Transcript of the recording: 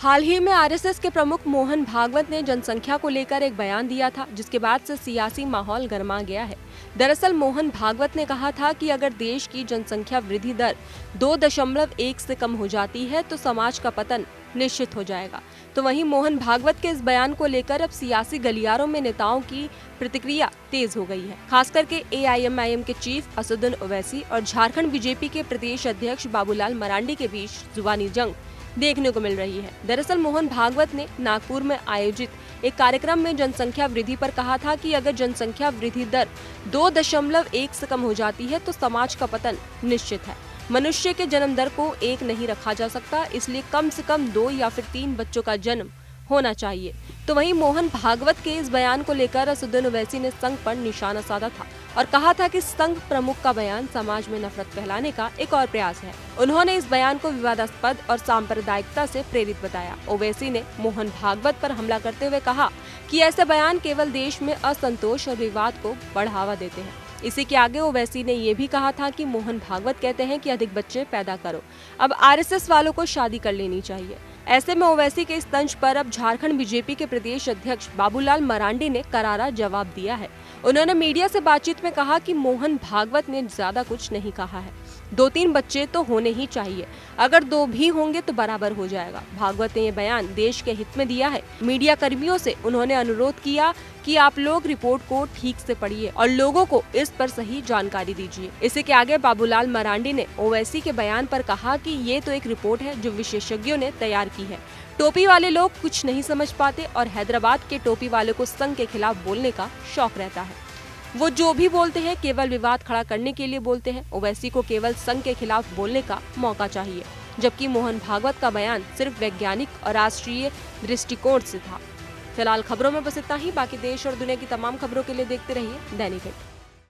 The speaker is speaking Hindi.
हाल ही में आरएसएस के प्रमुख मोहन भागवत ने जनसंख्या को लेकर एक बयान दिया था, जिसके बाद से सियासी माहौल गर्मा गया है। दरअसल मोहन भागवत ने कहा था कि अगर देश की जनसंख्या वृद्धि दर 2.1 से कम हो जाती है तो समाज का पतन निश्चित हो जाएगा। तो वहीं मोहन भागवत के इस बयान को लेकर अब सियासी गलियारों में नेताओं की प्रतिक्रिया तेज हो गई है। खास करके एआईएमआईएम के चीफ असदुद्दीन ओवैसी और झारखंड बीजेपी के प्रदेश अध्यक्ष बाबूलाल मरांडी के बीच जुबानी जंग देखने को मिल रही है। दरअसल मोहन भागवत ने नागपुर में आयोजित एक कार्यक्रम में जनसंख्या वृद्धि पर कहा था कि अगर जनसंख्या वृद्धि दर 2.1 से कम हो जाती है तो समाज का पतन निश्चित है। मनुष्य के जन्म दर को 1 नहीं रखा जा सकता, इसलिए कम से कम 2 या फिर 3 बच्चों का जन्म होना चाहिए। तो वहीं मोहन भागवत के इस बयान को लेकर असदुद्दीन ओवैसी ने संघ पर निशाना साधा था और कहा था कि संघ प्रमुख का बयान समाज में नफरत फैलाने का एक और प्रयास है। उन्होंने इस बयान को विवादास्पद और सांप्रदायिकता से प्रेरित बताया। ओवैसी ने मोहन भागवत पर हमला करते हुए कहा कि ऐसे बयान केवल देश में असंतोष और विवाद को बढ़ावा देते हैं। इसी के आगे ओवैसी ने ये भी कहा था कि मोहन भागवत कहते हैं कि अधिक बच्चे पैदा करो, अब आरएसएस वालों को शादी कर लेनी चाहिए। ऐसे में ओवैसी के इस तंज पर अब झारखंड बीजेपी के प्रदेश अध्यक्ष बाबूलाल मरांडी ने करारा जवाब दिया है। उन्होंने मीडिया से बातचीत में कहा कि मोहन भागवत ने ज्यादा कुछ नहीं कहा है, 2-3 बच्चे तो होने ही चाहिए, अगर 2 भी होंगे तो बराबर हो जाएगा। भागवत ने ये बयान देश के हित में दिया है। मीडिया कर्मियों से उन्होंने अनुरोध किया कि आप लोग रिपोर्ट को ठीक से पढ़िए और लोगों को इस पर सही जानकारी दीजिए। इसी के आगे बाबूलाल मरांडी ने ओवैसी के बयान पर कहा कि ये तो एक रिपोर्ट है जो विशेषज्ञों ने तैयार की है। टोपी वाले लोग कुछ नहीं समझ पाते और हैदराबाद के टोपी वाले को संघ के खिलाफ बोलने का शौक रहता है। वो जो भी बोलते हैं केवल विवाद खड़ा करने के लिए बोलते हैं। ओवैसी को केवल संघ के खिलाफ बोलने का मौका चाहिए, जबकि मोहन भागवत का बयान सिर्फ वैज्ञानिक और राष्ट्रीय दृष्टिकोण से था। फिलहाल खबरों में बस इतना ही। बाकी देश और दुनिया की तमाम खबरों के लिए देखते रहिए दैनिक हिट।